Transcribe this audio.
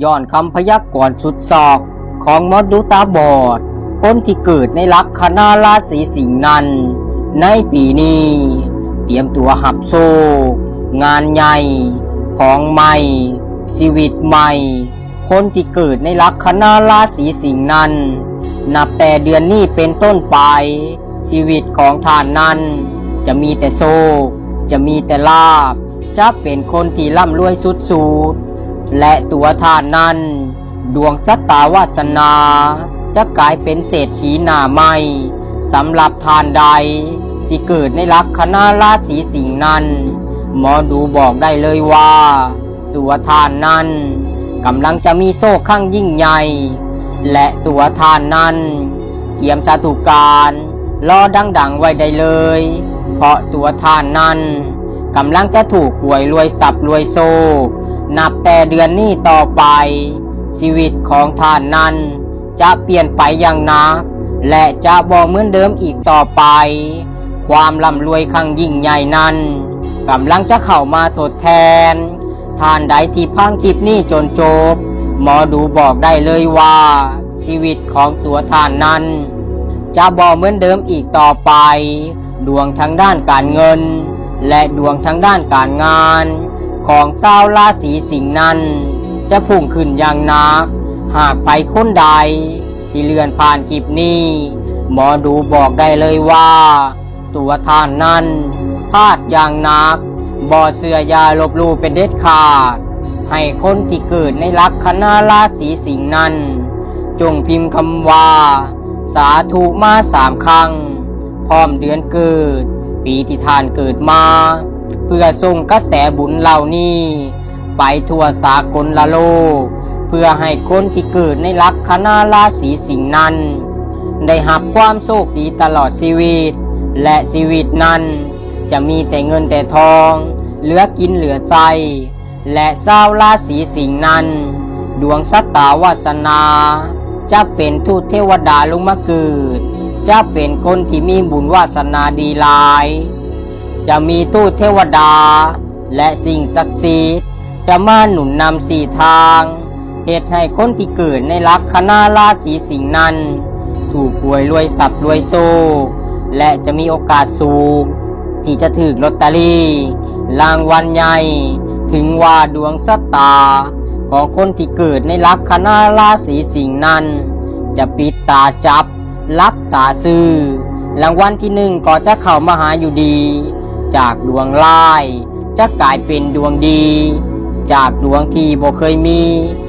ย้อนคำพยากรณ์สุดศอกของหมอดูตาบอดคนที่เกิดในลัคนาราศีสิงห์นั้นในปีนี้เตรียมตัวหับโชคงานใหญ่ของใหม่ชีวิตใหม่คนที่เกิดในลัคนาราศีสิงห์นั้นนับแต่เดือนนี้เป็นต้นไปชีวิตของท่านนั้นจะมีแต่โชคจะมีแต่ลาภจะเป็นคนที่ร่ำรวยสุดๆและตัวท่านนั้นดวงชะตาวาสนาจะกลายเป็นเศรษฐีหน้าใหม่สำหรับท่านใดที่เกิดในลัคนาราศีสิงห์นั้นหมอดูบอกได้เลยว่าตัวท่านนั้นกำลังจะมีโชคข้างยิ่งใหญ่และตัวท่านนั้นเตรียมสาธุการรอดังๆไว้ได้เลยเพราะตัวท่านนั้นกำลังจะถูกหวยรวยทรัพย์รวยโชคนับแต่เดือนนี้ต่อไปชีวิตของท่านนั้นจะเปลี่ยนไปอย่างนักและจะบ่เหมือนเดิมอีกต่อไปความร่ำรวยครั้งยิ่งใหญ่นั้นกำลังจะเข้ามาทดแทนท่านใดที่พังคลิปนี้จนจบหมอดูบอกได้เลยว่าชีวิตของตัวท่านนั้นจะบ่เหมือนเดิมอีกต่อไปดวงทางด้านการเงินและดวงทางด้านการงานของชาวราศีสิงห์นั้นจะพุ่งขึ้นอย่างหนักหากไปคนใดที่เลื่อนผ่านคลิปนี้หมอดูบอกได้เลยว่าตัวท่านนั้นพลาดอย่างหนักบ่เสื่ออย่าลบหลู่เป็นเด็ดขาดให้คนที่เกิดในลัคนาราศีสิงห์นั้นจงพิมพ์คำว่าสาธุมา3 ครั้งพร้อมเดือนเกิดปีที่ท่านเกิดมาเพื่อส่งกระแสบุญเหล่านี้ไปทั่วสากลโลกเพื่อให้คนที่เกิดในลัคนาราศีสิงห์นั้นได้รับความโชคดีตลอดชีวิตและชีวิตนั้นจะมีแต่เงินแต่ทองเหลือกินเหลือใช้และชาวราศีสิงห์นั้นดวงชะตาวาสนาจะเป็นทูตเทวดาลงมาเกิดจะเป็นคนที่มีบุญวาสนาดีหลายจะมีทูตเทวดาและสิ่งศักดิ์สิทธิ์จะมาหนุนนำ4 ทางเหตุให้คนที่เกิดในลัคนาราศีสิงห์นั้นถูกหวยรวยทรัพย์รวยโชคและจะมีโอกาสสูงที่จะถูกลอตเตอรี่รางวัลใหญ่ถึงว่าดวงชะตาของคนที่เกิดในลัคนาราศีสิงห์นั้นจะปิดตาจับลับตาซื้อรางวัลที่ 1ก็จะเข้ามาหาอยู่ดีจากดวงร้ายจะกลายเป็นดวงดีจากดวงที่บ่เคยมี